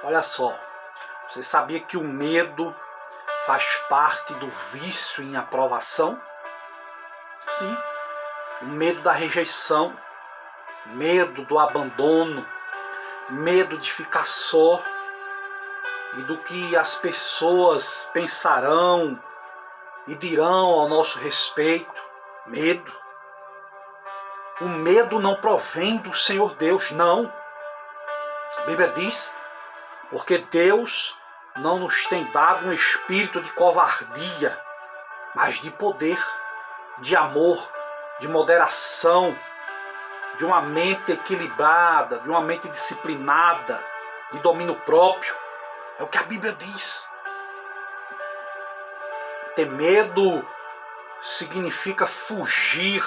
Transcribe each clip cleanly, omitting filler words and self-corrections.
Olha só, você sabia que o medo faz parte do vício em aprovação? Sim, o medo da rejeição, medo do abandono, medo de ficar só e do que as pessoas pensarão e dirão ao nosso respeito. Medo. O medo não provém do Senhor Deus, não. A Bíblia diz, porque Deus não nos tem dado um espírito de covardia, mas de poder, de amor, de moderação, de uma mente equilibrada, de uma mente disciplinada, de domínio próprio. É o que a Bíblia diz. Ter medo significa fugir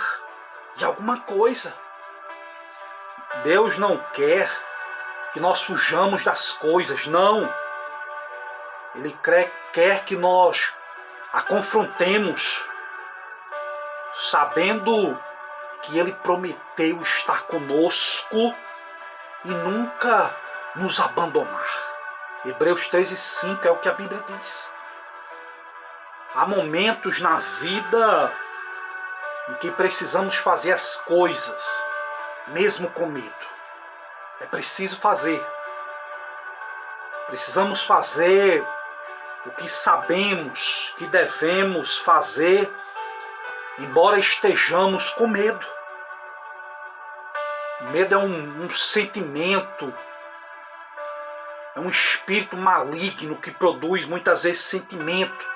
de alguma coisa. Deus não quer que nós fujamos das coisas, não. Ele quer que nós a confrontemos, sabendo que Ele prometeu estar conosco e nunca nos abandonar. Hebreus 13:5 é o que a Bíblia diz. Há momentos na vida em que precisamos fazer as coisas, mesmo com medo. É preciso fazer. Precisamos fazer o que sabemos que devemos fazer, embora estejamos com medo. O medo é um sentimento, é um espírito maligno que produz muitas vezes sentimento,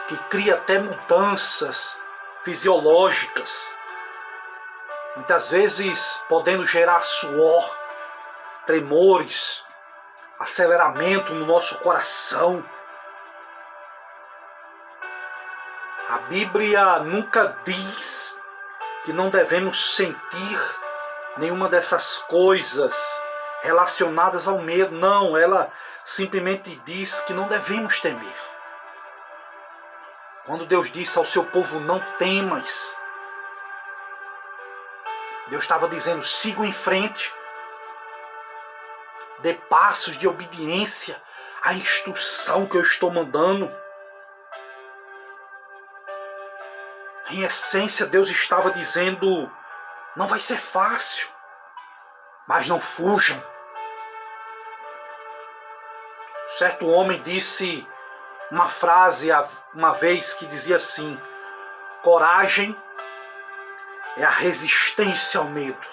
que cria até mudanças fisiológicas, muitas vezes podendo gerar suor, tremores, aceleramento no nosso coração. A Bíblia nunca diz que não devemos sentir nenhuma dessas coisas relacionadas ao medo. Não, ela simplesmente diz que não devemos temer. Quando Deus disse ao seu povo, não temas, Deus estava dizendo, sigam em frente, dê passos de obediência à instrução que eu estou mandando. Em essência, Deus estava dizendo, não vai ser fácil, mas não fujam. Certo homem disse uma frase uma vez que dizia assim, coragem é a resistência ao medo,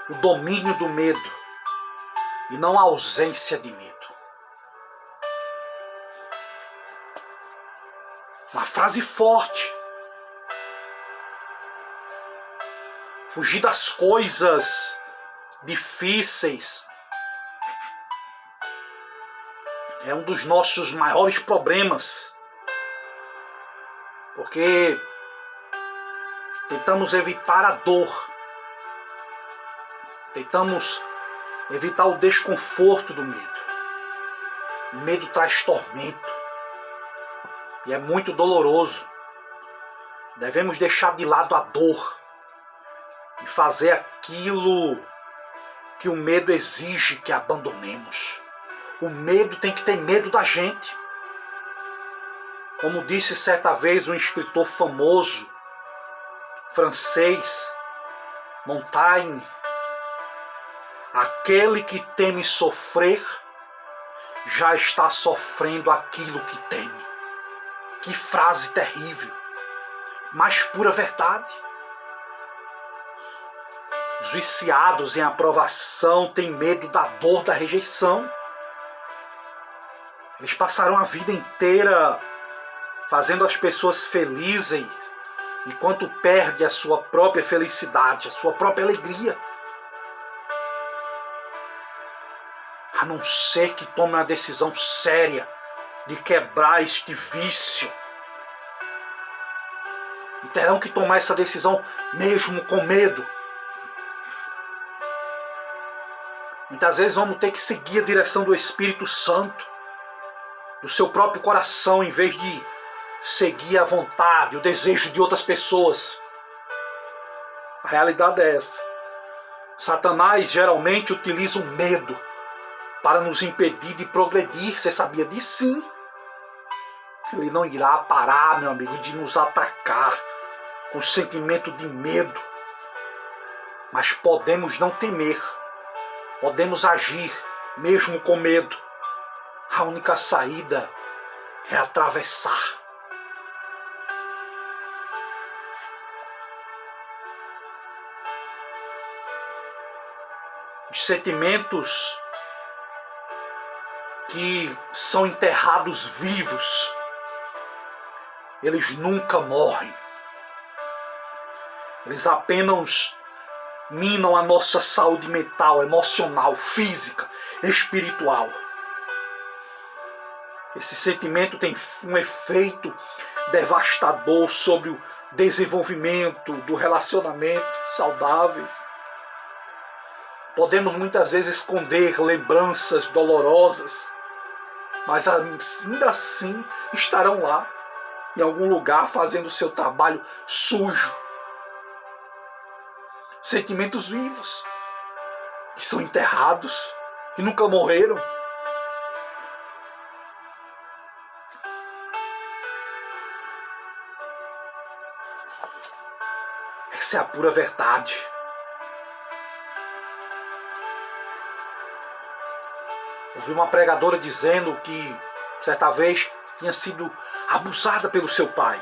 o domínio do medo e não a ausência de medo. Uma frase forte. Fugir das coisas difíceis é um dos nossos maiores problemas, porque tentamos evitar a dor, tentamos evitar o desconforto do medo. O medo traz tormento e é muito doloroso. Devemos deixar de lado a dor e fazer aquilo que o medo exige que abandonemos. O medo tem que ter medo da gente. Como disse certa vez um escritor famoso, francês, Montaigne, aquele que teme sofrer, já está sofrendo aquilo que teme. Que frase terrível, mas pura verdade. Os viciados em aprovação têm medo da dor da rejeição. Eles passaram a vida inteira fazendo as pessoas felizes, enquanto perde a sua própria felicidade, a sua própria alegria. A não ser que tome uma decisão séria de quebrar este vício. E terão que tomar essa decisão mesmo com medo. Muitas vezes vamos ter que seguir a direção do Espírito Santo, do seu próprio coração, em vez de seguir a vontade, o desejo de outras pessoas. A realidade é essa. Satanás geralmente utiliza o medo para nos impedir de progredir. Você sabia disso? Sim. Ele não irá parar, meu amigo, de nos atacar com sentimento de medo. Mas podemos não temer. Podemos agir mesmo com medo. A única saída é atravessar. Os sentimentos que são enterrados vivos, eles nunca morrem. Eles apenas minam a nossa saúde mental, emocional, física, espiritual. Esse sentimento tem um efeito devastador sobre o desenvolvimento do relacionamento saudáveis. Podemos muitas vezes esconder lembranças dolorosas, mas ainda assim estarão lá, em algum lugar, fazendo o seu trabalho sujo. Sentimentos vivos, que são enterrados, que nunca morreram. Essa é a pura verdade. Eu vi uma pregadora dizendo que, certa vez, tinha sido abusada pelo seu pai.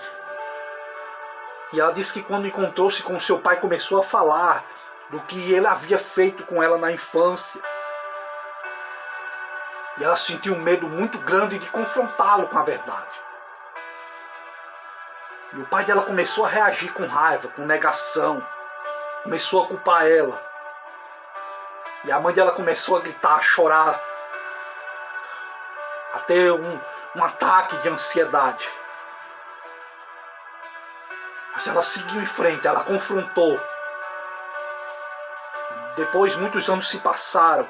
E ela disse que quando encontrou-se com o seu pai, começou a falar do que ele havia feito com ela na infância. E ela sentiu um medo muito grande de confrontá-lo com a verdade. E o pai dela começou a reagir com raiva, com negação. Começou a culpar ela. E a mãe dela começou a gritar, a chorar. A ter um ataque de ansiedade. Mas ela seguiu em frente, ela confrontou. Depois muitos anos se passaram.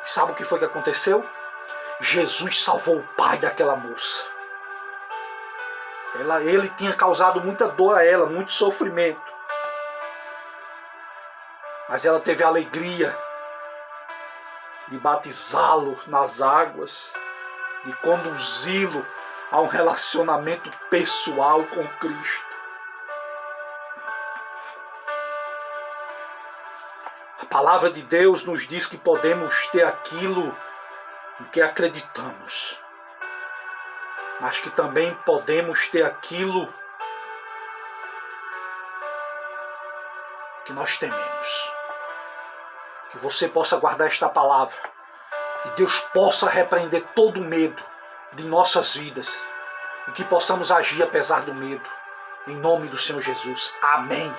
E sabe o que foi que aconteceu? Jesus salvou o pai daquela moça. Ele tinha causado muita dor a ela, muito sofrimento. Mas ela teve a alegria de batizá-lo nas águas, de conduzi-lo a um relacionamento pessoal com Cristo. A palavra de Deus nos diz que podemos ter aquilo em que acreditamos, mas que também podemos ter aquilo que nós tememos. Que você possa guardar esta palavra, que Deus possa repreender todo o medo de nossas vidas e que possamos agir apesar do medo. Em nome do Senhor Jesus. Amém.